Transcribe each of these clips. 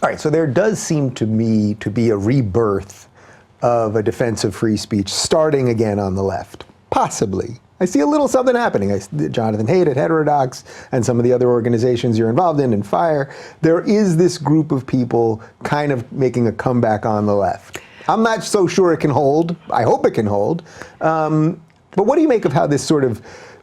All right, so there does seem to me to be a rebirth of a defense of free speech starting again on the left, possibly. I see a little something happening. Jonathan Haidt at Heterodox and some of the other organizations you're involved in FIRE, there is this group of people kind of making a comeback on the left. I'm not so sure it can hold. I hope it can hold. But what do you make of how this sort of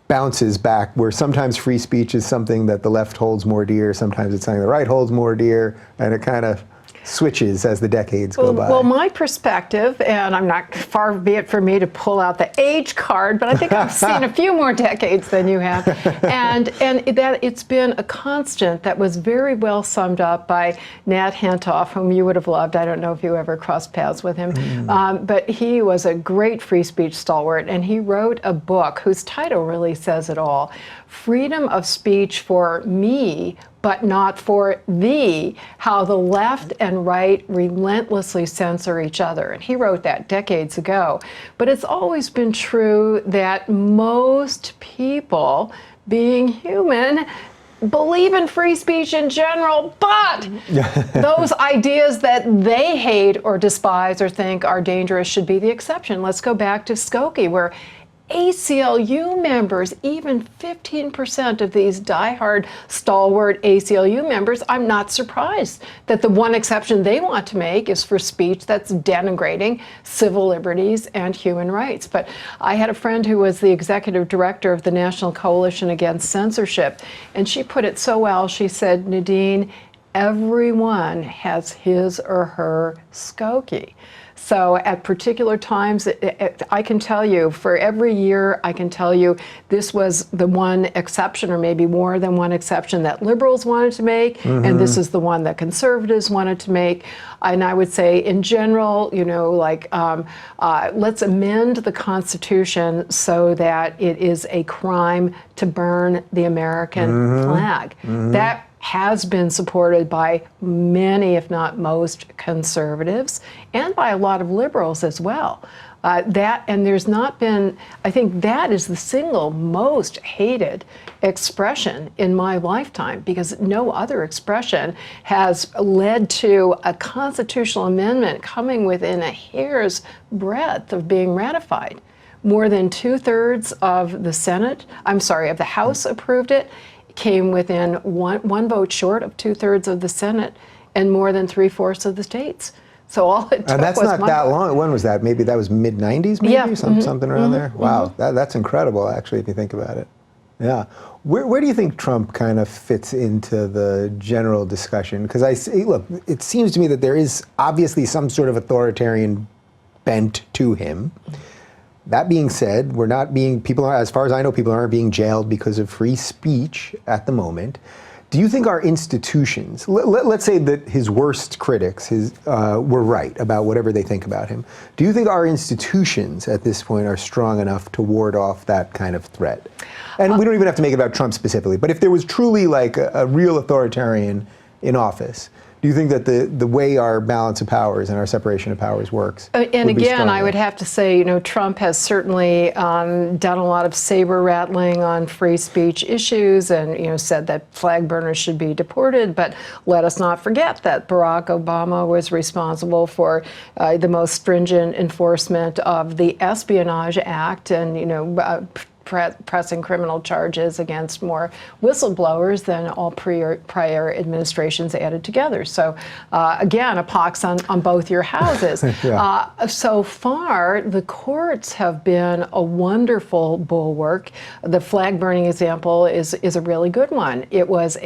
bounces back, where sometimes free speech is something that the left holds more dear, sometimes it's something the right holds more dear, and it kind of switches as the decades go by? Well, my perspective, and I'm not, far be it for me to pull out the age card, but I think I've seen a few more decades than you have, and that it's been a constant that was very well summed up by Nat Hentoff, whom you would have loved. I don't know if you ever crossed paths with him, but he was a great free speech stalwart, and he wrote a book whose title really says it all: Freedom of Speech for Me, but not for thee, how the left and right relentlessly censor each other. And he wrote that decades ago. But it's always been true that most people, being human, believe in free speech in general, but those ideas that they hate or despise or think are dangerous should be the exception. Let's go back to Skokie, where ACLU members, even 15% of these diehard stalwart ACLU members, I'm not surprised that the one exception they want to make is for speech that's denigrating civil liberties and human rights. But I had a friend who was the executive director of the National Coalition Against Censorship, and she put it so well. She said, Nadine, everyone has his or her Skokie. So at particular times, I can tell you, for every year, I can tell you this was the one exception, or maybe more than one exception, that liberals wanted to make, and this is the one that conservatives wanted to make. And I would say, in general, you know, like, let's amend the Constitution so that it is a crime to burn the American flag. That has been supported by many, if not most, conservatives, and by a lot of liberals as well. And there's not been, I think that is the single most hated expression in my lifetime, because no other expression has led to a constitutional amendment coming within a hair's breadth of being ratified. More than 2/3 of the Senate, of the House approved it, came within one vote short of 2/3 of the Senate, and more than 3/4 of the states. So all it took and that's was not that long. When was that? Maybe that was mid-90s, maybe? Yeah. Something around there? Wow, that's incredible, actually, if you think about it. Yeah. Where do you think Trump kind of fits into the general discussion? Because look, it seems to me that there is obviously some sort of authoritarian bent to him. That being said, as far as I know, people aren't being jailed because of free speech at the moment. Do you think our institutions, let's say that his worst critics were right about whatever they think about him, do you think our institutions at this point are strong enough to ward off that kind of threat? And we don't even have to make it about Trump specifically, but if there was truly like a real authoritarian in office, do you think that the way our balance of powers and our separation of powers works? And again, I would have to say, you know, Trump has certainly done a lot of saber rattling on free speech issues, and, you know, said that flag burners should be deported. But let us not forget that Barack Obama was responsible for the most stringent enforcement of the Espionage Act, and, you know, pressing criminal charges against more whistleblowers than all prior administrations added together. So again, a pox on both your houses. So far, the courts have been a wonderful bulwark. The flag burning example is a really good one. It was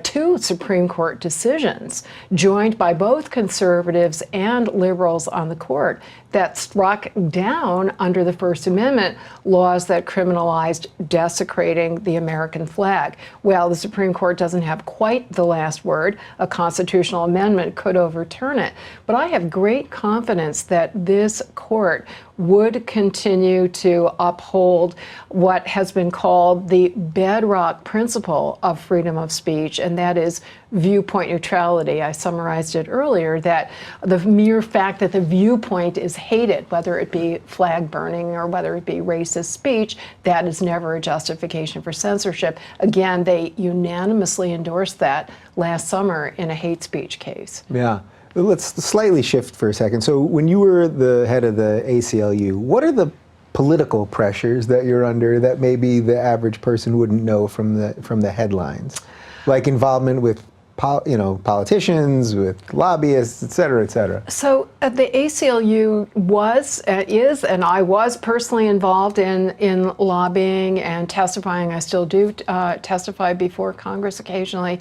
two Supreme Court decisions joined by both conservatives and liberals on the court that struck down under the First Amendment laws that criminalized desecrating the American flag. Well, the Supreme Court doesn't have quite the last word. A constitutional amendment could overturn it. But I have great confidence that this court would continue to uphold what has been called the bedrock principle of freedom of speech, and that is viewpoint neutrality. I summarized it earlier, that the mere fact that the viewpoint is hated, whether it be flag burning or whether it be racist speech, that is never a justification for censorship. Again, they unanimously endorsed that last summer in a hate speech case. Yeah. Let's slightly shift for a second. So when you were the head of the ACLU, what are the political pressures that you're under that maybe the average person wouldn't know from the headlines? Like involvement with politicians, with lobbyists, et cetera, et cetera. So the ACLU is, and I was personally involved in lobbying and testifying. I still do testify before Congress occasionally.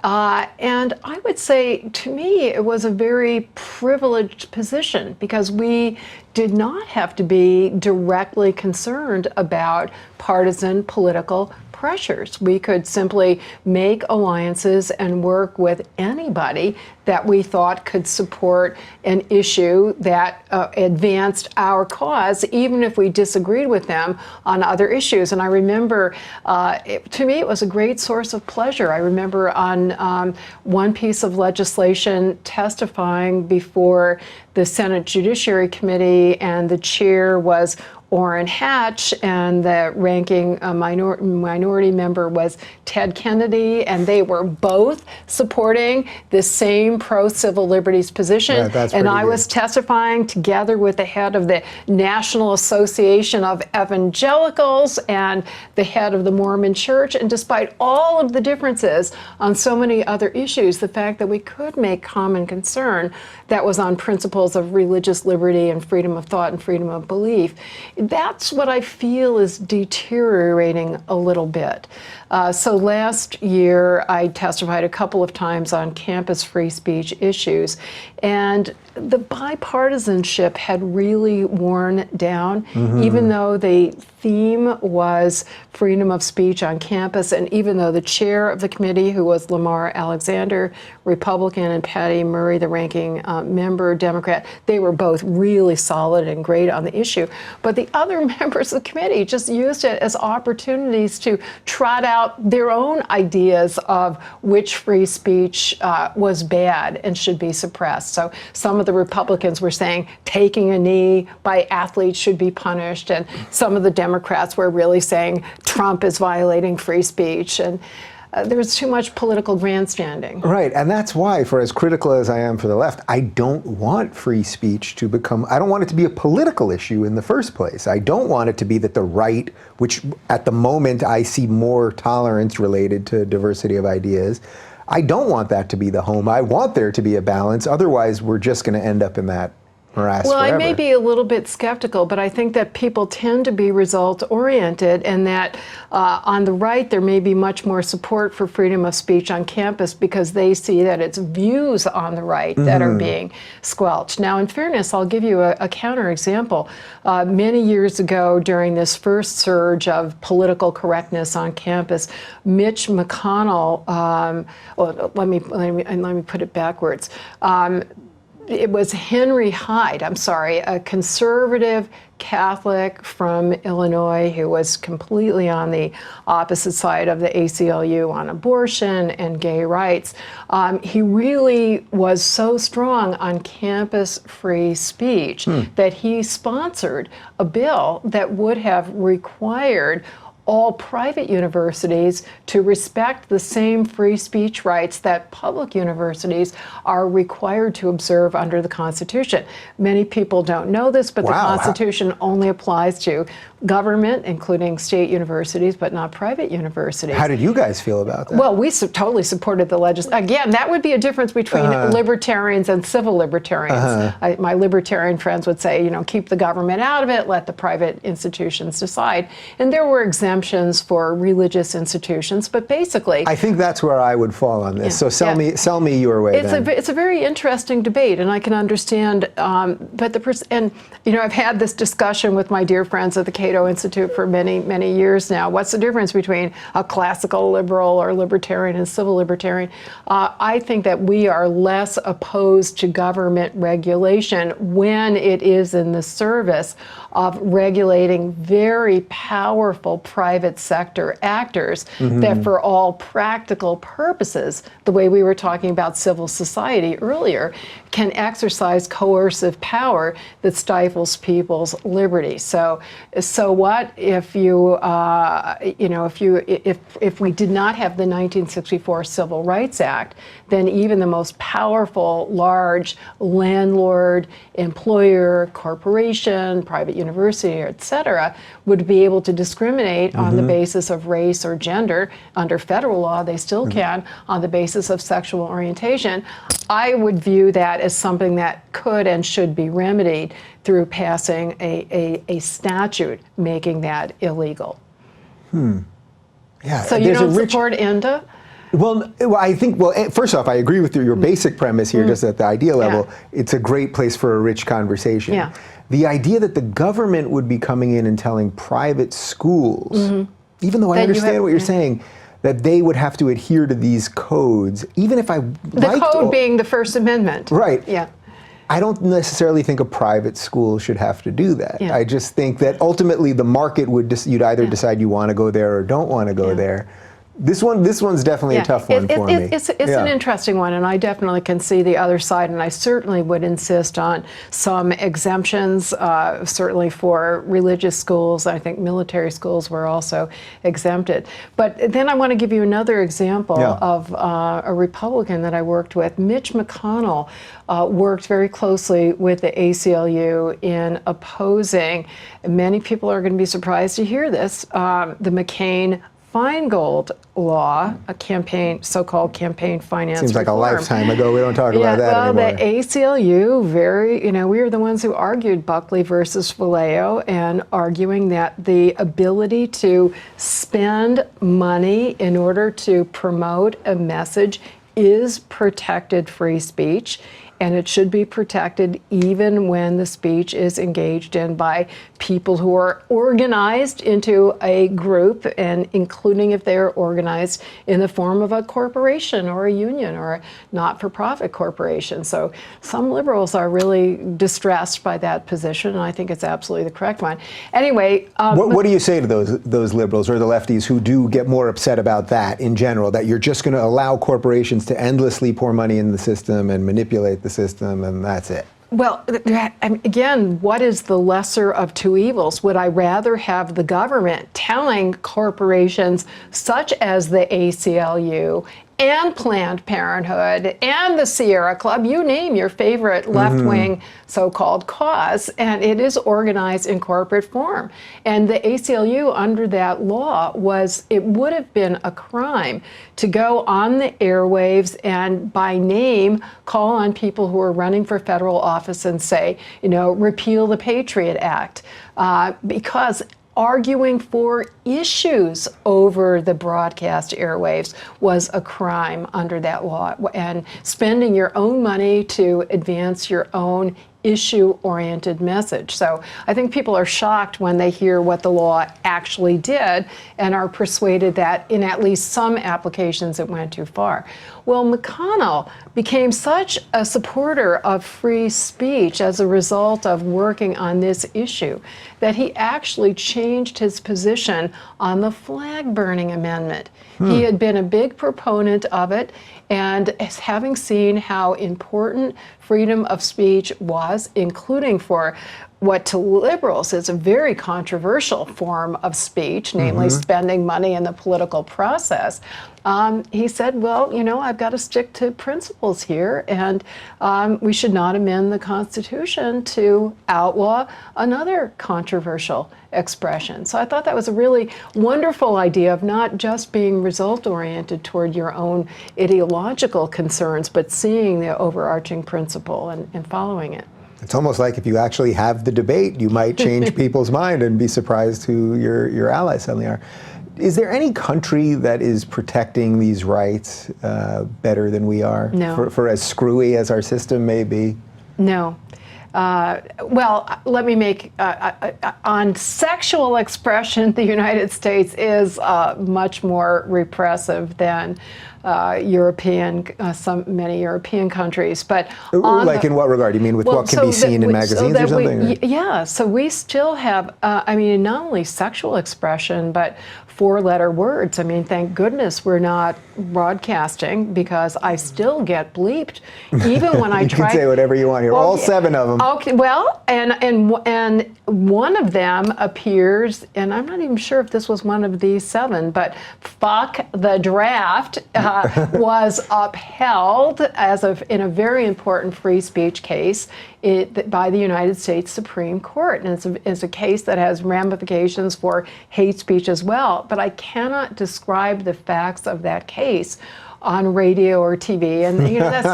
And I would say, to me, it was a very privileged position because we did not have to be directly concerned about partisan political pressures. We could simply make alliances and work with anybody that we thought could support an issue that advanced our cause, even if we disagreed with them on other issues. And I remember, to me, it was a great source of pleasure. I remember on one piece of legislation testifying before the Senate Judiciary Committee, and the chair was Orrin Hatch, and the ranking minority member was Ted Kennedy, and they were both supporting the same pro-civil liberties position. Yeah, and I was testifying together with the head of the National Association of Evangelicals and the head of the Mormon Church. And despite all of the differences on so many other issues, the fact that we could make common concern that was on principles of religious liberty and freedom of thought and freedom of belief, that's what I feel is deteriorating a little bit. So last year, I testified a couple of times on campus free speech issues, and the bipartisanship had really worn down, even though the theme was freedom of speech on campus, and even though the chair of the committee, who was Lamar Alexander, Republican, and Patty Murray, the ranking member, Democrat, they were both really solid and great on the issue. But the other members of the committee just used it as opportunities to trot out their own ideas of which free speech was bad and should be suppressed. So some of the Republicans were saying taking a knee by athletes should be punished, and some of the Democrats were really saying Trump is violating free speech. And there was too much political grandstanding. Right, and that's why, for as critical as I am for the left, I don't want free speech to become, I don't want it to be a political issue in the first place. I don't want it to be that the right, which at the moment I see more tolerance related to diversity of ideas, I don't want that to be the home. I want there to be a balance, otherwise we're just going to end up in that morass Well, forever. I may be a little bit skeptical, but I think that people tend to be result-oriented, and that on the right there may be much more support for freedom of speech on campus because they see that it's views on the right that are being squelched. Now, in fairness, I'll give you a counterexample. Many years ago, during this first surge of political correctness on campus, Mitch McConnell, let me put it backwards. It was Henry Hyde, a conservative Catholic from Illinois who was completely on the opposite side of the ACLU on abortion and gay rights. He really was so strong on campus free speech that he sponsored a bill that would have required all private universities to respect the same free speech rights that public universities are required to observe under the Constitution. Many people don't know this, but the Constitution only applies to government, including state universities, but not private universities. How did you guys feel about that? Well, we totally supported the legislation. Again, that would be a difference between libertarians and civil libertarians. My libertarian friends would say, keep the government out of it, let the private institutions decide. And there were exemptions for religious institutions, but basically, I think that's where I would fall on this. So sell me your way. It's a very interesting debate, and I can understand. But I've had this discussion with my dear friends at the Cato Institute for many, many years now. What's the difference between a classical liberal or libertarian and civil libertarian? I think that we are less opposed to government regulation when it is in the service of regulating very powerful private private sector actors that for all practical purposes, the way we were talking about civil society earlier, can exercise coercive power that stifles people's liberty. So what if you, if we did not have the 1964 Civil Rights Act, then even the most powerful, large landlord, employer, corporation, private university, et cetera, would be able to discriminate on the basis of race or gender. Under federal law, they still can, on the basis of sexual orientation. I would view that as something that could and should be remedied through passing a statute making that illegal. Yeah. So you don't support INDA? Well, I think, first off, I agree with your basic premise here, just at the idea level. It's a great place for a rich conversation. Yeah. The idea that the government would be coming in and telling private schools, even though I understand what you're saying, that they would have to adhere to these codes, even if I The code being the First Amendment. Right. Yeah. I don't necessarily think a private school should have to do that. Yeah. I just think that ultimately the market would you'd either decide you want to go there or don't want to go there. This one's definitely a tough one for me. It's an interesting one, and I definitely can see the other side, and I certainly would insist on some exemptions, certainly for religious schools. I think military schools were also exempted. But then I want to give you another example of a Republican that I worked with. Mitch McConnell worked very closely with the ACLU in opposing, many people are going to be surprised to hear this, the McCain-Feingold law, a campaign, so-called campaign finance Seems like reform. a lifetime ago. We don't talk about that well, anymore. The ACLU, we were the ones who argued Buckley versus Vallejo, and arguing that the ability to spend money in order to promote a message is protected free speech. And it should be protected even when the speech is engaged in by people who are organized into a group, and including if they're organized in the form of a corporation or a union or a not-for-profit corporation. So some liberals are really distressed by that position, and I think it's absolutely the correct one. Anyway, what do you say to those liberals or the lefties who do get more upset about that in general, that you're just going to allow corporations to endlessly pour money in the system and manipulate the system, and that's it? Well, again, what is the lesser of two evils? Would I rather have the government telling corporations such as the ACLU and Planned Parenthood and the Sierra Club, you name your favorite left-wing so-called cause, and it is organized in corporate form. And the ACLU, under that law, it would have been a crime to go on the airwaves and by name call on people who are running for federal office and say, repeal the Patriot Act, because arguing for issues over the broadcast airwaves was a crime under that law, and spending your own money to advance your own issue-oriented message. So I think people are shocked when they hear what the law actually did and are persuaded that in at least some applications it went too far. Well, McConnell became such a supporter of free speech as a result of working on this issue that he actually changed his position on the flag-burning amendment. He had been a big proponent of it, and having seen how important freedom of speech was, including for what to liberals is a very controversial form of speech, namely spending money in the political process, he said, well, I've got to stick to principles here, and we should not amend the Constitution to outlaw another controversial expression. So I thought that was a really wonderful idea of not just being result-oriented toward your own ideological concerns, but seeing the overarching principle and following it. It's almost like if you actually have the debate, you might change people's mind and be surprised who your allies suddenly are. Is there any country that is protecting these rights better than we are? No. For as screwy as our system may be? No. Well, let me make, on sexual expression, the United States is much more repressive than many European countries. But in what regard? You mean with what can be seen in magazines or something? Yeah, so we still have, not only sexual expression, but four-letter words. Thank goodness we're not broadcasting, because I still get bleeped, even when I try. You can say whatever you want here. Okay. All 7 of them. Okay. Well, and one of them appears, and I'm not even sure if this was one of these 7, but "fuck the draft" was upheld in a very important free speech case by the United States Supreme Court, and it's a case that has ramifications for hate speech as well. But I cannot describe the facts of that case on radio or TV, and that's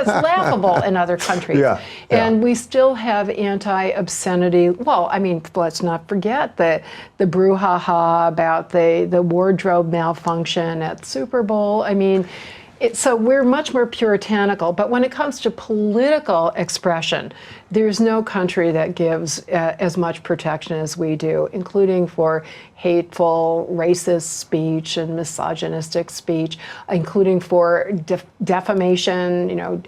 laughable in other countries. Yeah. And we still have anti-obscenity. Well, let's not forget the brouhaha about the wardrobe malfunction at Super Bowl. So we're much more puritanical, but when it comes to political expression, there's no country that gives as much protection as we do, including for hateful, racist speech and misogynistic speech, including for defamation,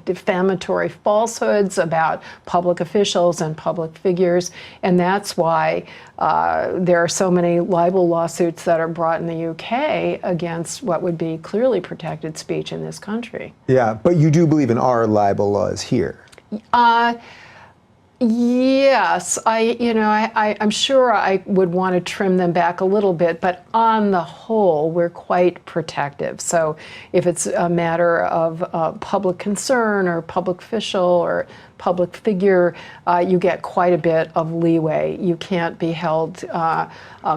defamatory falsehoods about public officials and public figures. And that's why there are so many libel lawsuits that are brought in the UK against what would be clearly protected speech in this country. Yeah, but you do believe in our libel laws here? Yes, I'm sure I would want to trim them back a little bit, but on the whole, we're quite protective. So if it's a matter of public concern or public official or public figure, you get quite a bit of leeway. You can't be held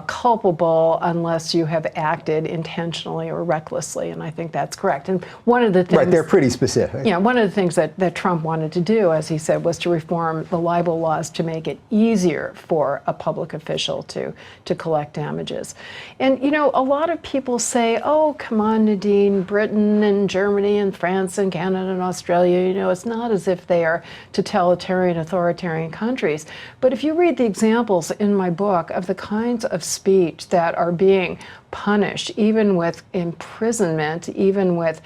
culpable unless you have acted intentionally or recklessly, and I think that's correct. And one of the things— Right, they're pretty specific. Yeah, one of the things that Trump wanted to do, as he said, was to reform the libel laws to make it easier for a public official to collect damages. And, a lot of people say, oh, come on, Nadine, Britain and Germany and France and Canada and Australia, it's not as if they are totalitarian, authoritarian countries. But if you read the examples in my book of the kinds of speech that are being punished, even with imprisonment, even with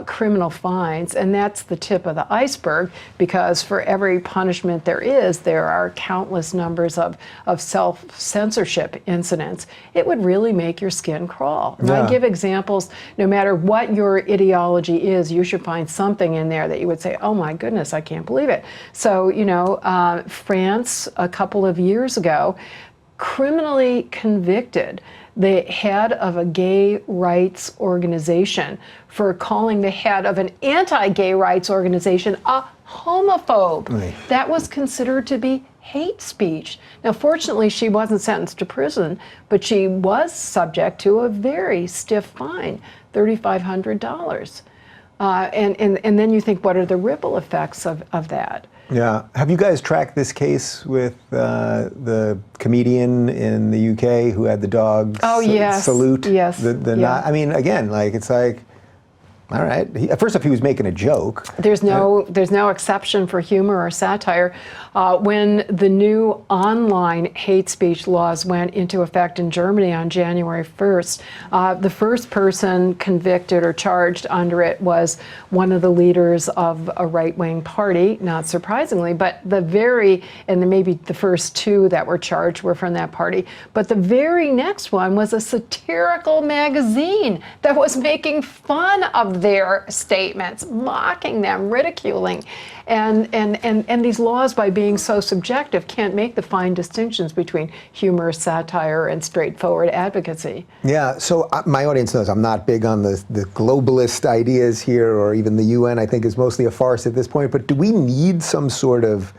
criminal fines, and that's the tip of the iceberg, because for every punishment there are countless numbers of self-censorship incidents. It would really make your skin crawl. And I give examples. No matter what your ideology is, you should find something in there that you would say, oh my goodness, I can't believe it. So, France, a couple of years ago, criminally convicted the head of a gay rights organization for calling the head of an anti-gay rights organization a homophobe. Right. That was considered to be hate speech. Now, fortunately, she wasn't sentenced to prison, but she was subject to a very stiff fine, $3,500. And then you think, what are the ripple effects of that? Yeah. Have you guys tracked this case with the comedian in the UK who had the dog salute? Yes. Again, it's like, all right. First off, he was making a joke. There's no exception for humor or satire. When the new online hate speech laws went into effect in Germany on January 1st, the first person convicted or charged under it was one of the leaders of a right-wing party, not surprisingly, but maybe the first 2 that were charged were from that party. But the very next one was a satirical magazine that was making fun of their statements, mocking them, ridiculing. And these laws, by being so subjective, can't make the fine distinctions between humor, satire, and straightforward advocacy. Yeah, so my audience knows I'm not big on the globalist ideas here, or even the UN, I think, is mostly a farce at this point. But do we need some sort of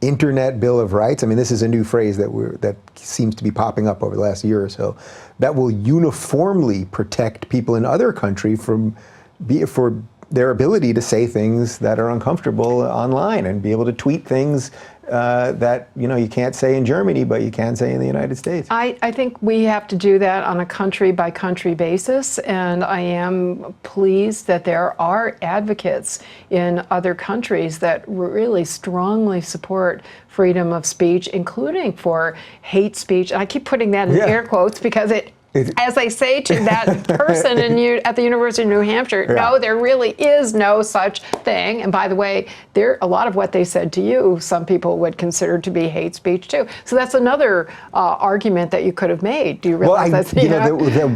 Internet Bill of Rights? This is a new phrase that seems to be popping up over the last year or so, that will uniformly protect people in other countries for their ability to say things that are uncomfortable online and be able to tweet things that you can't say in Germany, but you can say in the United States. I think we have to do that on a country-by-country basis, and I am pleased that there are advocates in other countries that really strongly support freedom of speech, including for hate speech. And I keep putting that in air quotes because as I say to that person at the University of New Hampshire, no, there really is no such thing. And by the way, a lot of what they said to you, some people would consider to be hate speech too. So that's another argument that you could have made. Do you realize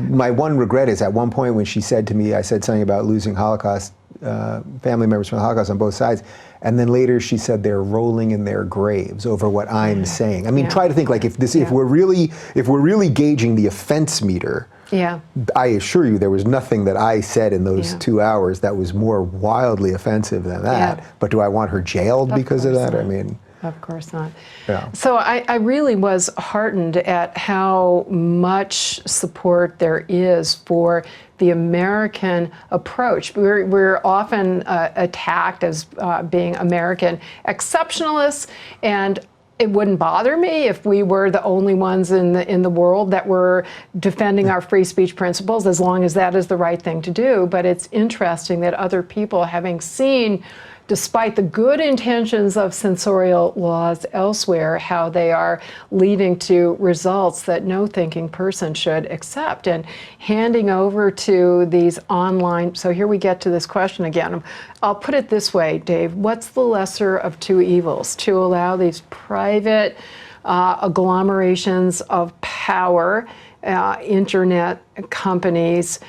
my one regret is at one point when she said to me, I said something about losing Holocaust family members from the Holocaust on both sides. And then later she said they're rolling in their graves over what I'm saying. I mean, try to think like if we're really gauging the offense meter. Yeah. I assure you there was nothing that I said in those 2 hours that was more wildly offensive than that. But do I want her jailed because of that? Not. I mean, of course not. Yeah. So I really was heartened at how much support there is for the American approach. We're often attacked as being American exceptionalists, and it wouldn't bother me if we were the only ones in the world that were defending our free speech principles, as long as that is the right thing to do. But it's interesting that other people, having seen, despite the good intentions of censorial laws elsewhere, how they are leading to results that no thinking person should accept. And handing over to these online, so here we get to this question again. I'll put it this way, Dave, what's the lesser of two evils? To allow these private agglomerations of power, internet companies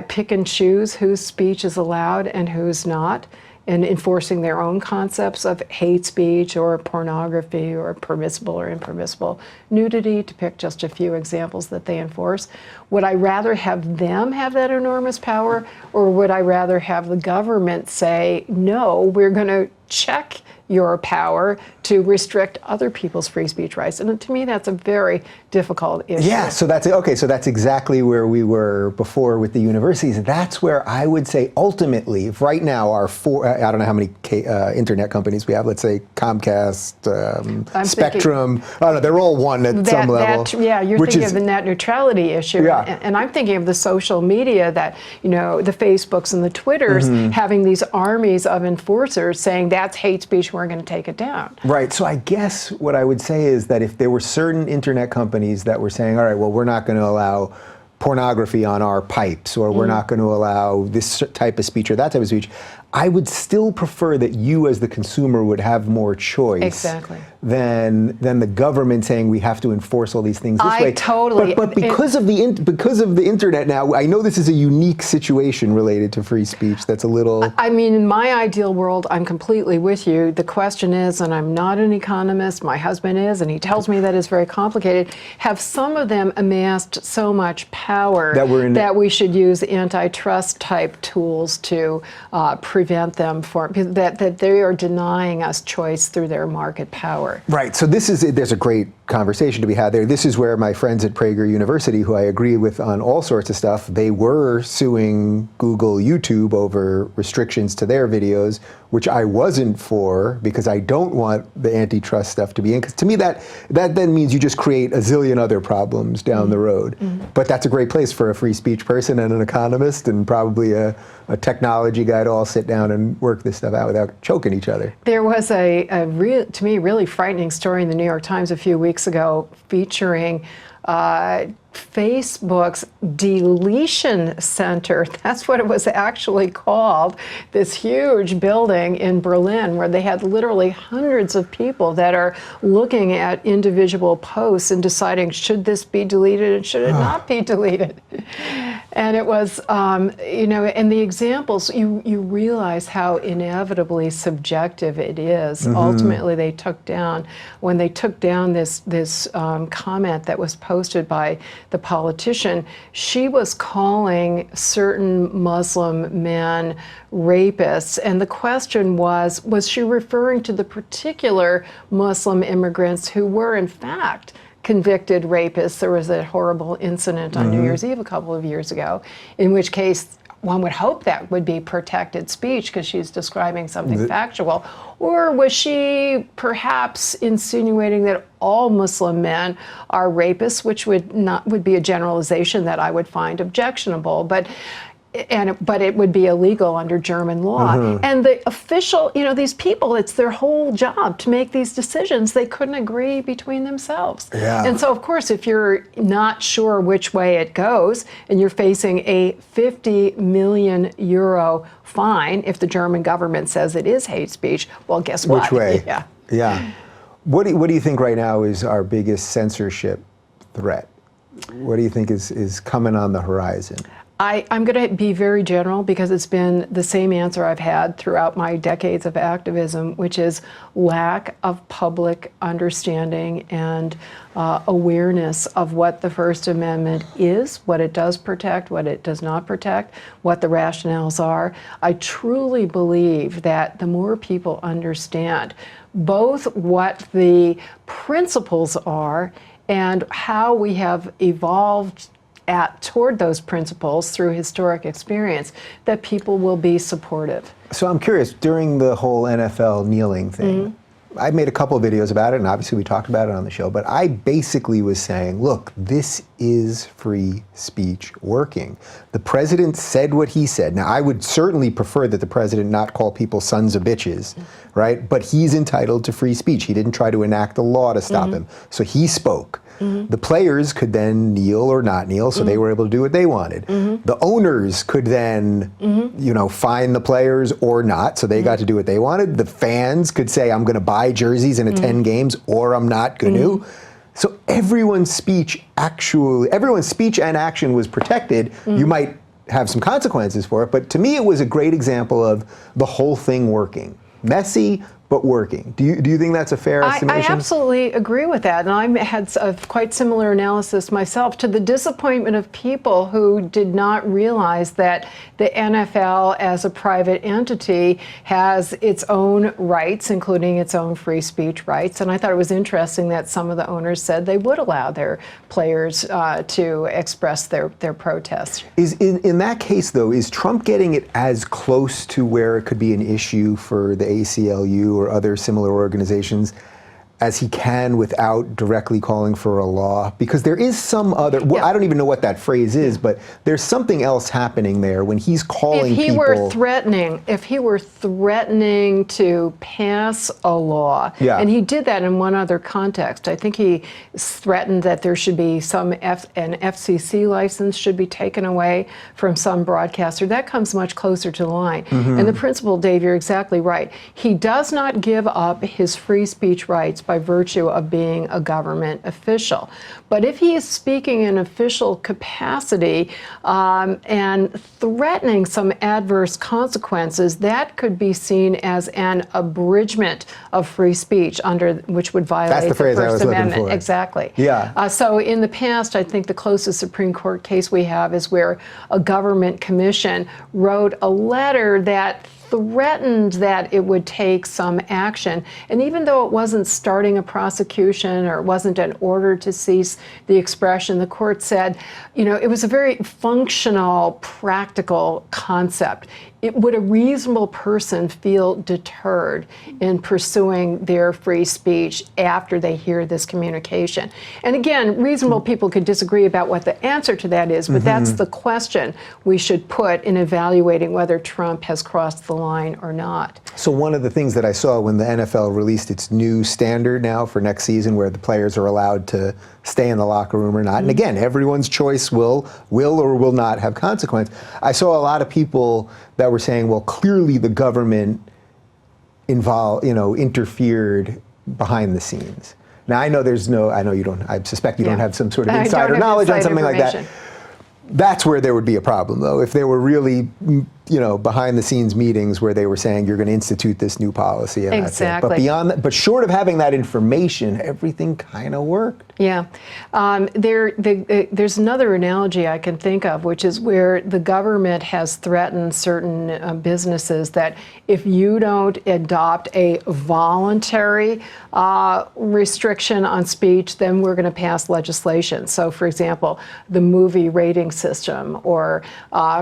pick and choose whose speech is allowed and who's not, and enforcing their own concepts of hate speech or pornography or permissible or impermissible nudity, to pick just a few examples that they enforce. Would I rather have them have that enormous power, or would I rather have the government say, no, we're going to check your power to restrict other people's free speech rights? And to me, that's a very difficult issue. Yeah, so that's exactly where we were before with the universities. That's where I would say ultimately, right now, our I don't know how many internet companies we have, let's say Comcast, Spectrum, I don't know, they're all one at some level. You're thinking of the net neutrality issue. Yeah. And I'm thinking of the social media that, the Facebooks and the Twitters having these armies of enforcers saying that's hate speech, we're going to take it down. Right. So I guess what I would say is that if there were certain internet companies that were saying, all right, well, we're not going to allow pornography on our pipes, or we're not going to allow this type of speech or that type of speech, I would still prefer that you as the consumer would have more choice than the government saying we have to enforce all these things this way. Totally. But because of the internet now, I know this is a unique situation related to free speech that's a little... I mean, in my ideal world, I'm completely with you. The question is, and I'm not an economist, my husband is, and he tells me that it's very complicated, have some of them amassed so much power that we should use antitrust type tools to prevent them that they are denying us choice through their market power. Right. So there's a great conversation to be had there. This is where my friends at Prager University, who I agree with on all sorts of stuff, they were suing Google, YouTube over restrictions to their videos, which I wasn't for because I don't want the antitrust stuff to be in. Because to me, that then means you just create a zillion other problems down the road. But that's a great place for a free speech person and an economist and probably a technology guy to all sit down and work this stuff out without choking each other. There was to me, really frightening story in the New York Times a few weeks ago featuring Facebook's deletion center. That's what it was actually called. This huge building in Berlin where they had literally hundreds of people that are looking at individual posts and deciding, should this be deleted and should it not be deleted? And it was, and the examples, you realize how inevitably subjective it is. Ultimately, when they took down this comment that was posted by the politician, she was calling certain Muslim men rapists. And the question was she referring to the particular Muslim immigrants who were, in fact, convicted rapists? There was a horrible incident on New Year's Eve a couple of years ago, in which case one would hope that would be protected speech because she's describing something factual. Or was she perhaps insinuating that all Muslim men are rapists, which would be a generalization that I would find objectionable, but it would be illegal under German law. And the official, these people, it's their whole job to make these decisions. They couldn't agree between themselves. Yeah. And so, of course, if you're not sure which way it goes and you're facing a 50 million euro fine if the German government says it is hate speech, well, guess what? Which way? Yeah. Yeah. What do you think right now is our biggest censorship threat? What do you think is coming on the horizon? I'm going to be very general because it's been the same answer I've had throughout my decades of activism, which is lack of public understanding and awareness of what the First Amendment is, what it does protect, what it does not protect, what the rationales are. I truly believe that the more people understand both what the principles are and how we have evolved toward those principles through historic experience, that people will be supportive. So I'm curious, during the whole NFL kneeling thing, I made a couple of videos about it, and obviously we talked about it on the show, but I basically was saying, look, this is free speech working. The president said what he said. Now, I would certainly prefer that the president not call people sons of bitches, right? But he's entitled to free speech. He didn't try to enact a law to stop him. So he spoke. The players could then kneel or not kneel, so they were able to do what they wanted. The owners could then, fine the players or not, so they got to do what they wanted. The fans could say, I'm going to buy jerseys and attend games, or I'm not going to. So everyone's speech and action was protected. You might have some consequences for it, but to me it was a great example of the whole thing working. Messy, but working. Do you think that's a fair estimation? I absolutely agree with that, and I had a quite similar analysis myself, to the disappointment of people who did not realize that the NFL as a private entity has its own rights, including its own free speech rights. And I thought it was interesting that some of the owners said they would allow their players to express their protests. In that case, though, is Trump getting it as close to where it could be an issue for the ACLU or other similar organizations as he can without directly calling for a law? Because there is some other, I don't even know what that phrase is, but there's something else happening there when he's calling if he people. If he were threatening to pass a law, and he did that in one other context. I think he threatened that there should be an FCC license should be taken away from some broadcaster. That comes much closer to the line. And the principle, Dave, you're exactly right. He does not give up his free speech rights by virtue of being a government official. But if he is speaking in official capacity and threatening some adverse consequences, that could be seen as an abridgment of free speech, which would violate the First Amendment. Exactly. Yeah. So in the past, I think the closest Supreme Court case we have is where a government commission wrote a letter that threatened that it would take some action. And even though it wasn't starting a prosecution or it wasn't an order to cease the expression, the court said, it was a very functional, practical concept. Would a reasonable person feel deterred in pursuing their free speech after they hear this communication? And again, reasonable people could disagree about what the answer to that is, but that's the question we should put in evaluating whether Trump has crossed the line or not. So one of the things that I saw when the NFL released its new standard now for next season, where the players are allowed to stay in the locker room or not, and again, everyone's choice will or will not have consequence. I saw a lot of people that were saying, well, clearly the government interfered behind the scenes. Now I suspect you don't have some sort of insider knowledge on something like that. That's where there would be a problem, though, if there were really behind the scenes meetings where they were saying you're going to institute this new policy. And exactly. That's it. But beyond that, but short of having that information, everything kind of worked. Yeah. There's another analogy I can think of, which is where the government has threatened certain businesses that if you don't adopt a voluntary restriction on speech, then we're going to pass legislation. So, for example, the movie rating system or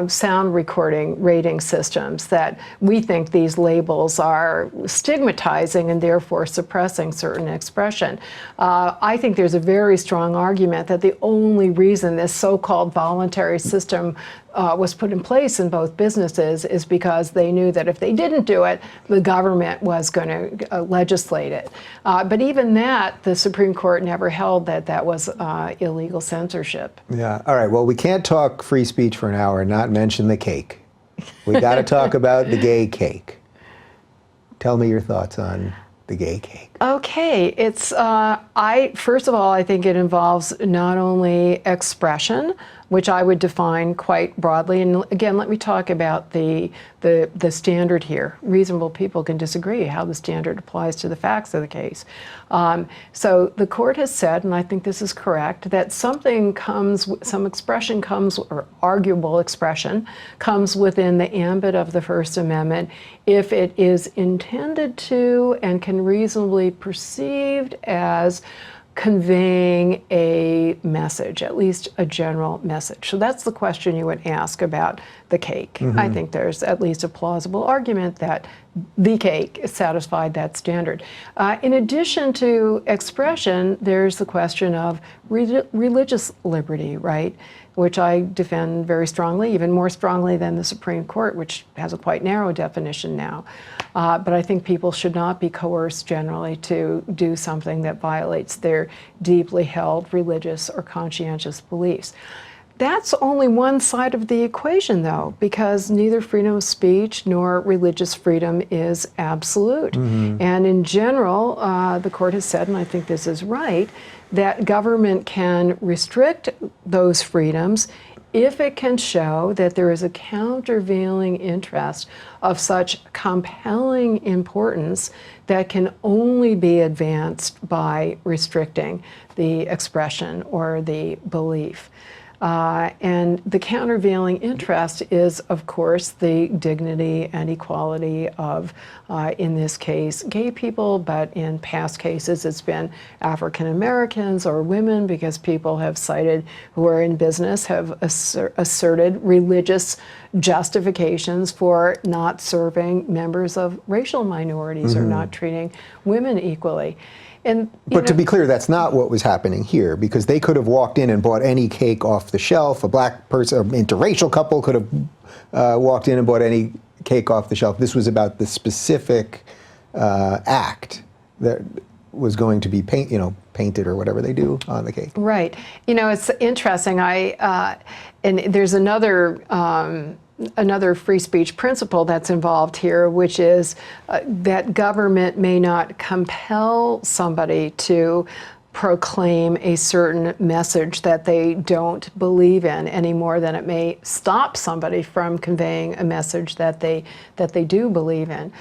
sound recording rating systems, that we think these labels are stigmatizing and therefore suppressing certain expression. I think there's a very strong argument that the only reason this so-called voluntary system was put in place in both businesses is because they knew that if they didn't do it, the government was going to legislate it. But even that, the Supreme Court never held that that was illegal censorship. Yeah. All right. Well, we can't talk free speech for an hour and not mention the cake. We got to talk about the gay cake. Tell me your thoughts on the gay cake. Okay, it's first of all, I think it involves not only expression, which I would define quite broadly, and again, let me talk about the standard here. Reasonable people can disagree how the standard applies to the facts of the case. So the court has said, and I think this is correct, that some expression comes, or arguable expression, comes within the ambit of the First Amendment if it is intended to and can reasonably perceived as conveying a message, at least a general message. So that's the question you would ask about the cake. Mm-hmm. I think there's at least a plausible argument that the cake satisfied that standard. In addition to expression, there's the question of religious liberty, right? Which I defend very strongly, even more strongly than the Supreme Court, which has a quite narrow definition now. But I think people should not be coerced generally to do something that violates their deeply held religious or conscientious beliefs. That's only one side of the equation, though, because neither freedom of speech nor religious freedom is absolute. Mm-hmm. And in general, the court has said, and I think this is right, that government can restrict those freedoms if it can show that there is a countervailing interest of such compelling importance that can only be advanced by restricting the expression or the belief. And the countervailing interest is, of course, the dignity and equality of, in this case, gay people, but in past cases it's been African Americans or women, because people have cited, who are in business, have asserted religious justifications for not serving members of racial minorities, mm-hmm. or not treating women equally. But to be clear, that's not what was happening here, because they could have walked in and bought any cake off the shelf. A black person, an interracial couple could have walked in and bought any cake off the shelf. This was about the specific act that was going to be painted or whatever they do on the cake. Right. It's interesting. And there's another free speech principle that's involved here, which is that government may not compel somebody to proclaim a certain message that they don't believe in any more than it may stop somebody from conveying a message that they do believe in.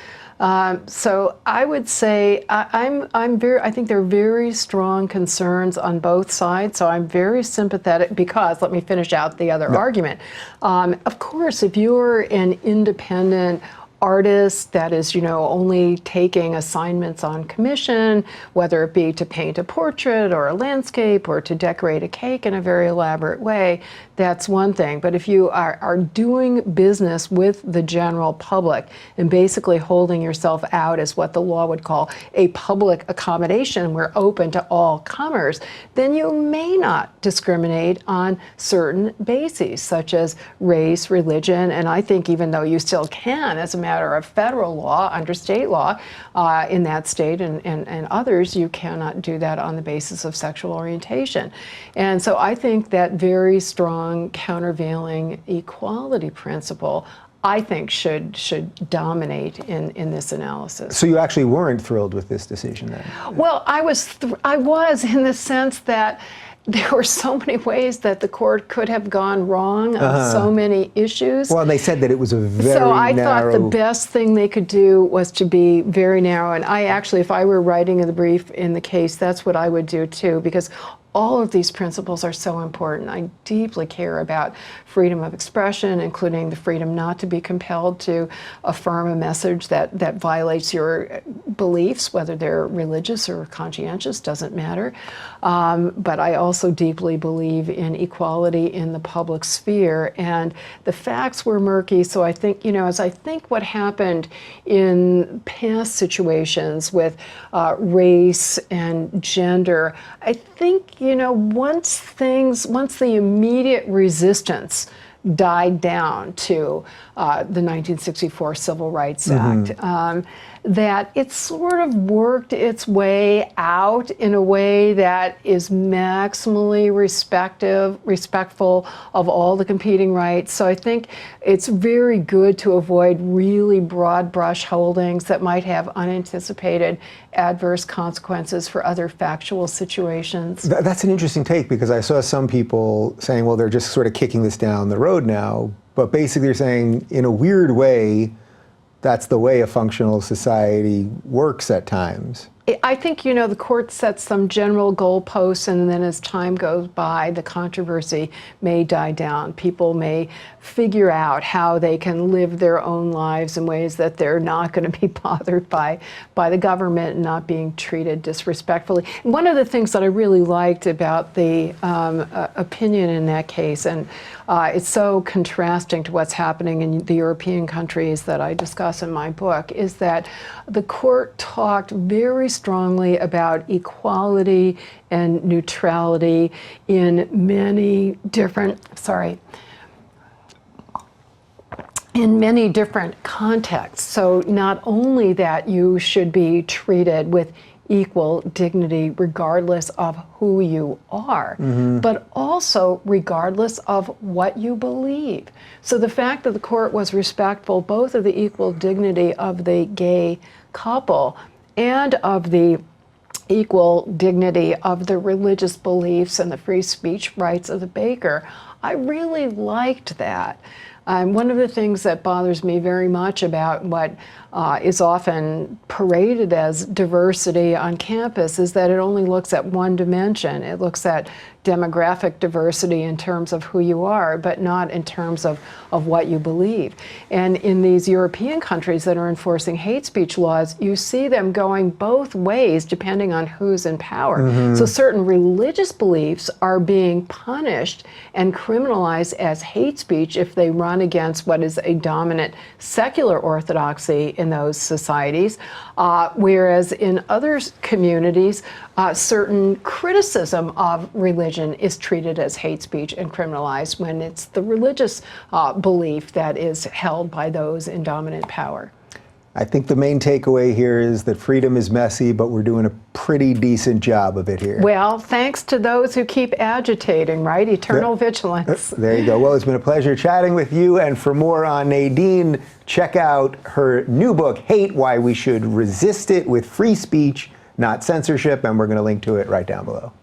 So I would say I think there are very strong concerns on both sides. So I'm very sympathetic, because let me finish out the other argument. Of course, if you're an independent artist that is, only taking assignments on commission, whether it be to paint a portrait or a landscape or to decorate a cake in a very elaborate way, that's one thing. But if you are doing business with the general public and basically holding yourself out as what the law would call a public accommodation, we're open to all comers, then you may not discriminate on certain bases, such as race, religion, and I think even though you still can, as a matter of federal law, under state law, in that state and others, you cannot do that on the basis of sexual orientation. And so I think that very strong countervailing equality principle, I think, should dominate in this analysis. So you actually weren't thrilled with this decision then? Well, I was in the sense that there were so many ways that the court could have gone wrong on so many issues. Well, they said that it was a very So I narrow... thought the best thing they could do was to be very narrow. And I actually, if I were writing the brief in the case, that's what I would do too, because all of these principles are so important. I deeply care about freedom of expression, including the freedom not to be compelled to affirm a message that violates your beliefs, whether they're religious or conscientious, doesn't matter. But I also deeply believe in equality in the public sphere. And the facts were murky, so I think, as I think what happened in past situations with race and gender, I think, once the immediate resistance died down to the 1964 Civil Rights Act, that it sort of worked its way out in a way that is maximally respectful of all the competing rights. So I think it's very good to avoid really broad brush holdings that might have unanticipated adverse consequences for other factual situations. That's an interesting take, because I saw some people saying, well, they're just sort of kicking this down the road now, but basically they're saying, in a weird way, that's the way a functional society works at times. I think, the court sets some general goalposts, and then as time goes by, the controversy may die down. People may figure out how they can live their own lives in ways that they're not going to be bothered by the government and not being treated disrespectfully. One of the things that I really liked about the opinion in that case, and it's so contrasting to what's happening in the European countries that I discuss in my book, is that the court talked very strongly about equality and neutrality in many different, contexts. So not only that you should be treated with equal dignity regardless of who you are, but also regardless of what you believe. So the fact that the court was respectful both of the equal dignity of the gay couple and of the equal dignity of the religious beliefs and the free speech rights of the baker, I really liked that. One of the things that bothers me very much about what is often paraded as diversity on campus is that it only looks at one dimension. It looks at demographic diversity in terms of who you are, but not in terms of what you believe. And in these European countries that are enforcing hate speech laws, you see them going both ways depending on who's in power. So certain religious beliefs are being punished and criminalized as hate speech if they run against what is a dominant secular orthodoxy in those societies, whereas in other communities, certain criticism of religion is treated as hate speech and criminalized when it's the religious belief that is held by those in dominant power. I think the main takeaway here is that freedom is messy, but we're doing a pretty decent job of it here. Well, thanks to those who keep agitating, right? Eternal vigilance. There you go. Well, it's been a pleasure chatting with you. And for more on Nadine, check out her new book, Hate: Why We Should Resist It with Free Speech, Not Censorship. And we're going to link to it right down below.